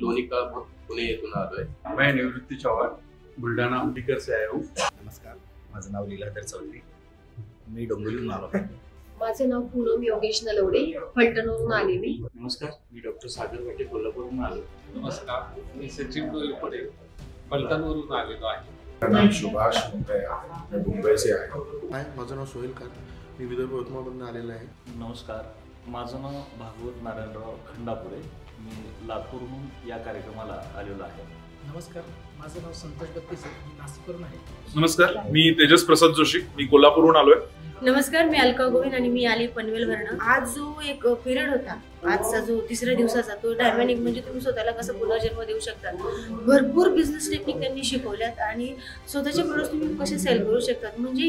लोणी काळभोर पुणे येथून आलोय। मैं निवृत्ती चौहान बुलढाणा अंबिकर से आया हूँ। नमस्कार, माझं नाव लीलाधर चौधरी, मी डोंबिवलीहून आलो आहे। माझे नाव पूनम योगेश नलवडे, फलटणवरून आले मी। नमस्कार, मी डॉक्टर सागर वाटे कोल्हापूरहून आलो। नमस्कार, मी सचिन डोईफोडे फलटणवरून आलेलो आहे। मेरा नाम सुभाष मुंबई, मैं मुंबई से आया हूँ। माझं नाव सोहेल खान, मी विदर्भ यवतमाळमधून आलेलो आहे। नमस्कार, माझं नाव भागवत नारायणराव खंडापुरे, मी लातूरहून या कार्यक्रमाला आलेलो आहे। नमस्कार, माझं नाव संतोष बत्तीस, मी नाशिकवरून आहे। नमस्कार, मी तेजस प्रसाद जोशी, मी कोल्हापूरहून आलोय। नमस्कार, मी अलका गोविंद आणि मी आली पनवेलवरून। आज जो एक पिरियड होता, आजचा जो तिसऱ्या दिवसाचा, तो डायमंड म्हणजे तुम्ही स्वतःला कसं पुनर्जन्म देऊ शकता, भरपूर बिझनेस टेक्निक त्यांनी शिकवल्यात आणि स्वतःचे प्रोडक्ट तुम्ही कसे सेल करू शकतात। म्हणजे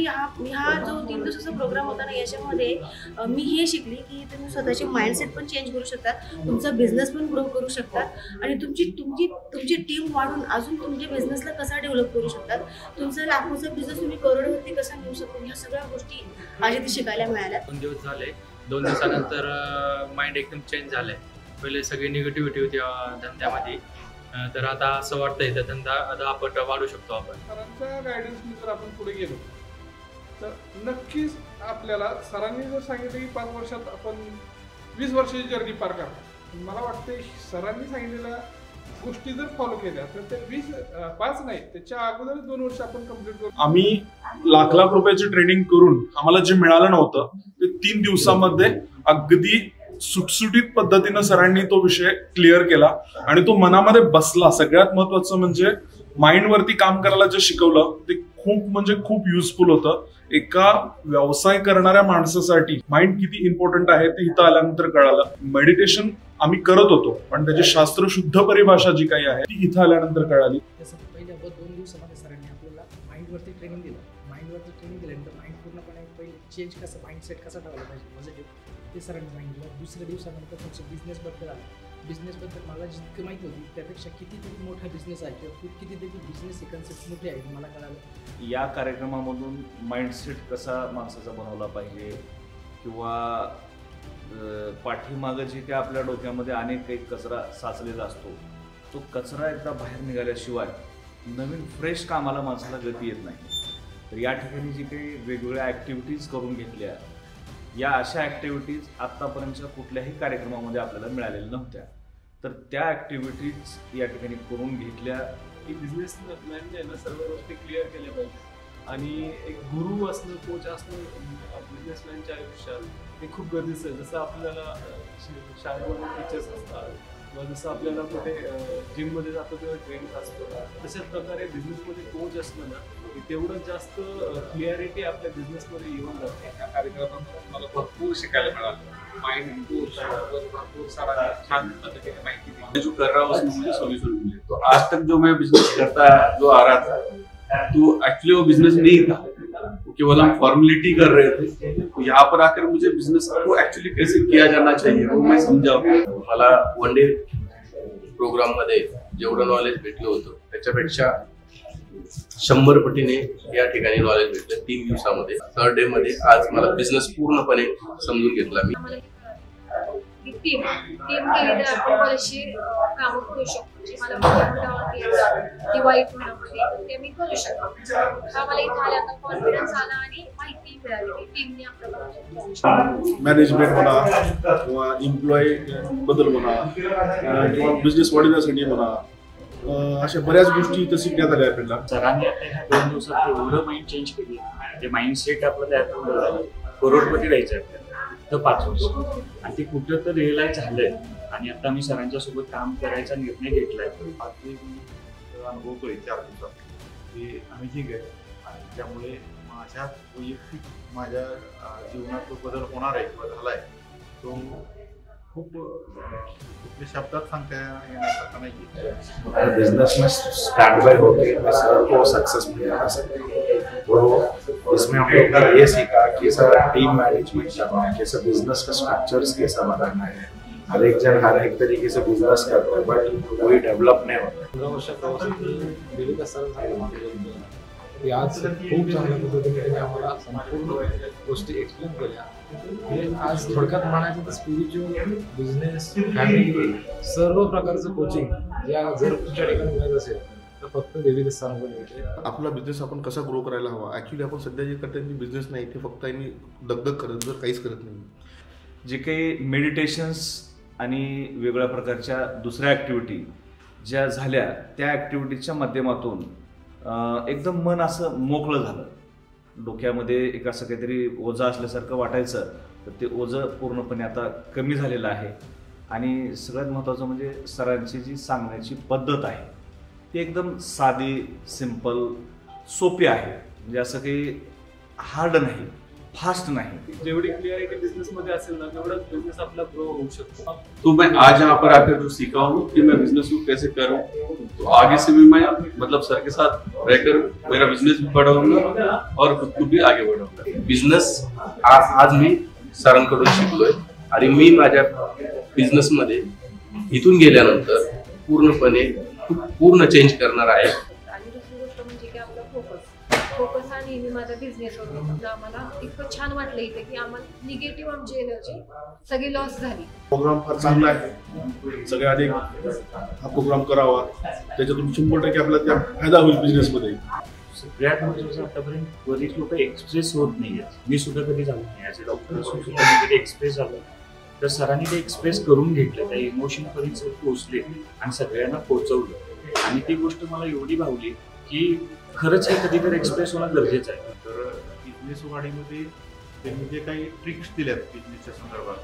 हा जो 3 दिवसाचा प्रोग्राम होता ना, याच्यामध्ये मी हे शिकली की तुम्ही स्वतःचे माइंडसेट पण चेंज करू शकता, तुमचा बिझनेस पण ग्रो करू शकता आणि तुमची टीम वाढून अजून तुमच्या बिझनेसला कसा डेव्हलप करू शकतात, तुमचा लाखोचा बिझनेस तुम्ही करोडवरती कसा नेऊ शकता, ह्या सगळ्या गोष्टी आज इथे शिकायला मिळाल्या। 2 दिवस झाले, 2 दिवसानंतर माइंड एकदम चेंज झालंय। पहिले सगळी निगेटिव्हिटी होती धंद्यामध्ये, तर आता असं वाटतंय तर धंदा 10 पट वाढू शकतो आपण। सरांच्या गायडन्सने जर आपण पुढे गेलो तर नक्कीच आपल्याला सरांनी जर सांगितलं की 5 वर्षात आपण 20 वर्षाची जर्नी पार करणार, मला वाटतं सरांनी सांगितलेल्या गोष्टी जर फॉलो केल्या तर ते 5 नाही, त्याच्या अगोदर 2 वर्ष आपण कंप्लीट करू। आम्ही लाख रुपयाची ट्रेनिंग करून आम्हाला जे मिळालं नव्हतं ते 3 दिवसामध्ये अगदी सुटसुटीत पद्धतीने सरांनी तो विषय क्लिअर केला आणि तो मनामध्ये बसला। सगळ्यात महत्वाचं म्हणजे माइंड वरती काम करायला जे शिकवलं ते खूप युजफुल होतं। एका व्यवसाय करणाऱ्या माणसासाठी माइंड किती इम्पॉर्टंट आहे ते इथं आल्यानंतर कळालं। मेडिटेशन आम्ही करत होतो पण त्याची शास्त्रशुद्ध परिभाषा जी काही आहे ती इथं आल्यानंतर कळाली। पहिल्या 2 दिवसामध्ये सरांनी आपल्याला माइंडवरती ट्रेनिंग दिलं। माइंडवरती ट्रेनिंग दिल्यानंतर माइंड पूर्णपणे पहिले चेंज कसं, माइंडसेट कसा ठेवला पाहिजे पॉझिटिव्ह, ते सरांनी सांगितलं। दुसऱ्या दिवसानंतर तुमचं बिझनेसबद्दल आलं। बिझनेसबद्दल मला जितकं माहिती होती त्यापेक्षा कितीतरी मोठा बिझनेस आहे किंवा कितीतरी बिझनेस कन्सेप्ट मोठे आहे मला कळालं। या कार्यक्रमामधून माइंडसेट कसा माणसाचा बनवला पाहिजे किंवा पाठीमागं जे काही आपल्या डोक्यामध्ये अनेक काही कचरा साचलेला असतो, तो कचरा एकदा बाहेर निघाल्याशिवाय नवीन फ्रेश कामाला माणसाला गती येत नाही। तर या ठिकाणी जी काही वेगवेगळ्या ॲक्टिव्हिटीज करून घेतल्या, या अशा ॲक्टिव्हिटीज आत्तापर्यंतच्या कुठल्याही कार्यक्रमामध्ये आपल्याला मिळालेल्या नव्हत्या, तर त्या ॲक्टिव्हिटीज या ठिकाणी करून घेतल्या की बिझनेसमॅनने ना सर्व गोष्टी क्लिअर केल्या पाहिजे आणि एक गुरु असणं, कोच असणं बिझनेसमॅनच्या आयुष्यात हे खूप गरजेचं आहे। जसं आपल्याला शाळेमध्ये टीचर्स असतात किंवा जसं आपल्याला कुठे जिममध्ये जातो तेव्हा ट्रेनिंग असतं, तशाच प्रकारे बिझनेसमध्ये कोच असणं ना तेवढं जास्त क्लिअरिटी आपल्या बिझनेसमध्ये येऊन जाते। या कार्यक्रमातून मला भरपूर शिकायला मिळालं। माइंड भरपूर सारा छान पद्धतीने माहिती दी। जो कर रहा हूँ उसमें मुझे सॉल्यूशन मिले। तो आज तक जो मैं बिजनेस करता जो आ रहा था, तो एक्चुअली वो बिजनेस नहीं था, केवल हम फॉर्मेलिटी कर रहे थे। तो यहाँ पर आकर मुझे बिजनेस को एक्चुअली कैसे किया जाना चाहिए वो मैं समझा। मला 1 डे प्रोग्राम मध्ये जेवढं नॉलेज भेटलं होतं त्याच्यापेक्षा 100 पटीने या ठिकाणी नॉलेज भेटलं 3 दिवसामध्ये। 3rd डे मध्ये आज मला बिझनेस पूर्णपणे समजून घेतला मी। टीम केली तर आपण बरेचशी कामं करू शकतो, जे मला दिवाळीत महिन्यामध्ये ते मी करू शकतो। हा मला इथं आल्यानंतर कॉन्फिडन्स आला आणि माहिती मिळाली टीमने आपल्याला। मॅनेजमेंट म्हणा किंवा एम्प्लॉई बद्दल म्हणा किंवा बिझनेस वाढवण्यासाठी म्हणा, अशा बऱ्याच गोष्टी इथं शिकण्यात आल्या आपल्याला। सरांनी आपल्या 2 दिवसात एवढं माइंड चेंज केली, ते माइंडसेट आपल्याला करोडपती द्यायचं आहे आपल्याला तर 5 वर्ष, आणि ते कुठं तर रिअलाइज झालंय आणि आता मी सरांच्या सोबत काम करायचा निर्णय घेतलाय। अनुभव तो 4 दिवसात की अमेझिंग आहे आणि त्यामुळे माझ्या वैयक्तिक माझ्या जीवनात तो बदल होणार आहे किंवा झालाय, तो खूप कुठल्या शब्दात सांगता येण्यासारखा नाही। बिजनेस में स्टार्ट बाय होके सर को सक्सेस मिला तो इसमें हम लोग ने ये सीखा कि कैसा टीम मैनेजमेंट करना है, कैसा बिजनेस का स्ट्रक्चर्स कैसा बनाना है। हर एक जन हर एक तरीके से बिजनेस करता है बट कोई डेवलप नहीं होता। 15 वर्ष दिलीप सरांचं आज खूप चांगल्या पद्धतीने आम्हाला संपूर्ण गोष्टी एक्सप्लेन केल्या। आज थोडक्यात म्हणायचं तर स्पिरिच्युअल, बिझनेस, फॅमिली सर्व प्रकारचं कोचिंग या जर तुमच्या ठिकाणी मिळत असेल तर फक्त देवीदास सरांकडे मिळते. आपला बिझनेस आपण कसा ग्रो करायला हवा. ॲक्च्युली आपण सध्या जे करतात ते बिझनेस नाही, ते फक्त आम्ही दगदग करत जर काहीच करत नाही. जे काही मेडिटेशन्स आणि वेगळ्या प्रकारच्या दुसऱ्या ॲक्टिव्हिटी ज्या झाल्या त्या ॲक्टिव्हिटीच्या माध्यमातून एकदम मन असं मोकळं झालं. डोक्यामध्ये एक असं काहीतरी ओझं असल्यासारखं वाटायचं, तर ते ओझं पूर्णपणे आता कमी झालेलं आहे. आणि सगळ्यात महत्त्वाचं म्हणजे सरांची जी सांगण्याची पद्धत आहे ती एकदम साधी, सिंपल, सोपी आहे. म्हणजे असं काही हार्ड नाही, फास्ट नहीं. जेवढी क्लियरिटी बिजनेस में असेल ना तेवढा बिजनेस अपना ग्रो हो सकता. तो मैं आज यहाँ पर आकर जो सीखा हूँ कि मैं बिजनेस को कैसे करूँ, तो आगे से भी मैं मतलब सर के साथ रहकर मेरा बिजनेस भी बढ़ाऊंगा और खुद को भी आगे बढ़ाऊंगा. बिझनेस आज मी सरांकडून शिकलोय आणि मी माझ्या बिझनेस मध्ये इथून गेल्यानंतर पूर्ण चेंज करणार आहे. आणि दुसरी गोष्ट म्हणजे की आपला फोकस हा नेहमी माझा बिझनेसवर होता. आम्हाला इतकं छान वाटलं इथे की आम्हाला निगेटिव्ह आमची एनर्जी सगळी लॉस झाली. प्रोग्राम फार चांगला आहे. सगळ्या आधी हा प्रोग्राम करावा, त्याच्यातून 100% आपल्याला त्या फायदा होईल बिझनेसमध्ये. सगळ्यात महत्त्वाचं आतापर्यंत बरीच लोक एक्सप्रेस होत नाही आहेत. मी सुद्धा कधी झालो नाही. ॲज अ डॉक्टर सुद्धा कधी एक्सप्रेस झालो तर सरांनी ते एक्सप्रेस करून घेतलं, त्या इमोशनपर्यंत पोहोचले आणि सगळ्यांना पोहोचवलं. आणि ती गोष्ट मला एवढी भावली की खरंच हे कधीतरी एक्सप्रेस होणं गरजेचं आहे. तर बिझनेस वाढीमध्ये त्यांनी जे काही ट्रिक्स दिल्यात बिझनेसच्या संदर्भात,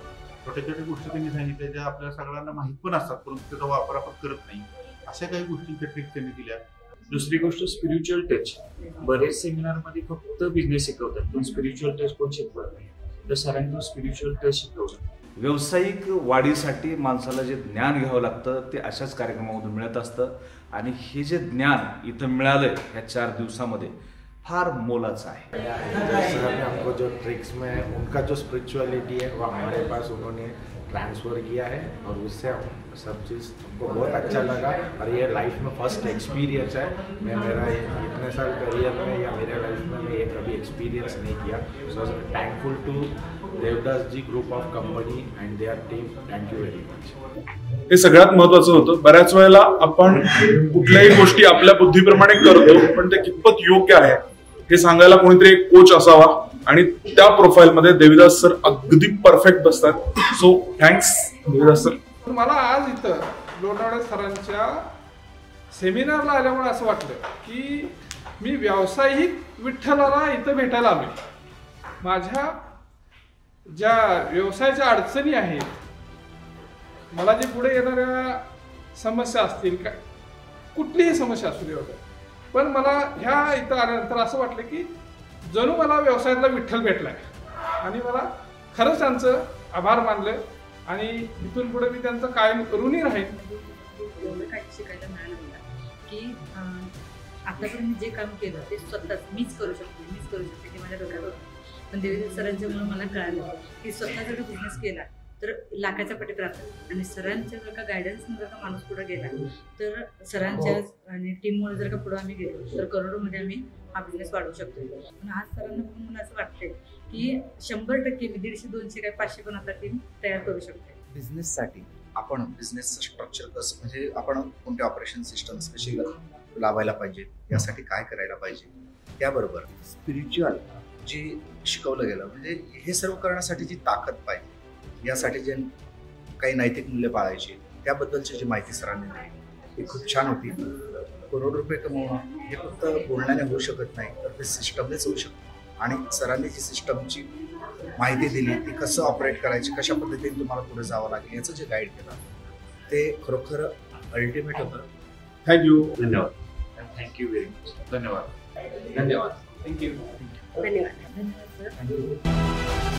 छोट्या छोट्या गोष्टी त्यांनी सांगितल्या ज्या आपल्या सगळ्यांना माहीत पण असतात परंतु त्याचा वापर आपण करत नाही. अशा काही गोष्टींच्या ट्रिक्स त्यांनी दिल्या. दुसरी गोष्ट स्पिरिच्युअल टच. बरेच सेमिनारमध्ये फक्त बिझनेस शिकवतात पण स्पिरिच्युअल टच कोण शिकवत नाही. तर सरांनी तो स्पिरिच्युअल टच शिकवलं. व्यावसायिक वाढीसाठी माणसाला जे ज्ञान घ्यावं लागतं ते अशाच कार्यक्रमामधून मिळत असतं. आणि हे जे ज्ञान इथं मिळालंय ह्या 4 दिवसामध्ये फार मोलाचं आहे. सर ने हमको जो ट्रिक्स में उनका जो स्पिरिचुअलिटी है वो हमारे पास उन्होंने ट्रांसफ़र किया है और उससे हम सब चीज़ हमको बहुत अच्छा लगा. और ये लाइफ में फर्स्ट एक्सपीरियंस है. मैं मेरा इतने साल करियर में या मेरे लाइफ में मैं ये कभी एक्सपीरियंस नहीं किया. So thankful to Devdas ji group of company and their team. Thank you very much. हे सगळ्यात महत्त्वाचं होतं. बऱ्याच वेळेला आपण कुठल्याही गोष्टी आपल्या बुद्धीप्रमाणे करतो पण ते कितपत योग्य आहे हे सांगायला कोणीतरी एक कोच असावा आणि त्या प्रोफाईल मध्ये देविदास सर अगदी परफेक्ट बसतात. So thanks Devidas sir. मला आज इथं लोणावळे सरांच्या सेमिनारला आल्यामुळे असं वाटलं की मी व्यावसायिक विठ्ठलाला इथं भेटायला आलोय. माझ्या ज्या व्यवसायाच्या अडचणी आहेत, मला जे पुढे येणाऱ्या समस्या असतील का कुठलीही समस्या असू दे होत्या, पण मला ह्या इथं आल्यानंतर असं वाटलं की जणू मला व्यवसायातला विठ्ठल भेटलाय आणि मला खरंच त्यांचं आभार मानलं आणि इथून पुढे मी त्यांचं कायम ऋणी राहीन. काही शिकायला मिळालं मला की आतापर्यंत जे काम केलं ते स्वतःच मीच करू शकते ते माझ्या डोक्यात होतं. पण देविदास सरांच्यामुळे मला कळालं की स्वतः जर बिझनेस केला तर लाखाच्या पटीत राहतात आणि सरांच्या जर का गायडन्सने जर का माणूस पुढे गेला तर सरांच्या आणि टीममुळे जर का पुढे आम्ही गेलो तर करोडोमध्ये आम्ही हा बिझनेस वाढवू शकतो. पण आज सरांना बघून मला असं वाटतंय की 100% मी 150, 200 काय 500 पण आता टीम तयार करू शकते. बिझनेससाठी आपण बिझनेसचं स्ट्रक्चर कसं, म्हणजे आपण कोणते ऑपरेशन सिस्टम्स कशी लावायला पाहिजे, यासाठी काय करायला पाहिजे, त्याबरोबर स्पिरिच्युअल जे शिकवलं गेलं म्हणजे हे सर्व करण्यासाठी जी ताकद पाहिजे, यासाठी जे काही नैतिक मूल्य पाळायची त्याबद्दलची जी माहिती सरांनी दिली ही खूप छान होती. करोड रुपये कमवणं हे फक्त बोलण्याने होऊ शकत नाही तर ते सिस्टमनेच होऊ शकतं. आणि सरांनी जी सिस्टमची माहिती दिली ती कसं ऑपरेट करायची, कशा पद्धतीने तुम्हाला पुढे जावं लागेल याचं जे गाईड केलं ते खरोखर अल्टिमेट होतं. थँक्यू. धन्यवाद. Thank you very much. धन्यवाद. धन्यवाद. थँक्यू. धन्यवाद. धन्यवाद सर.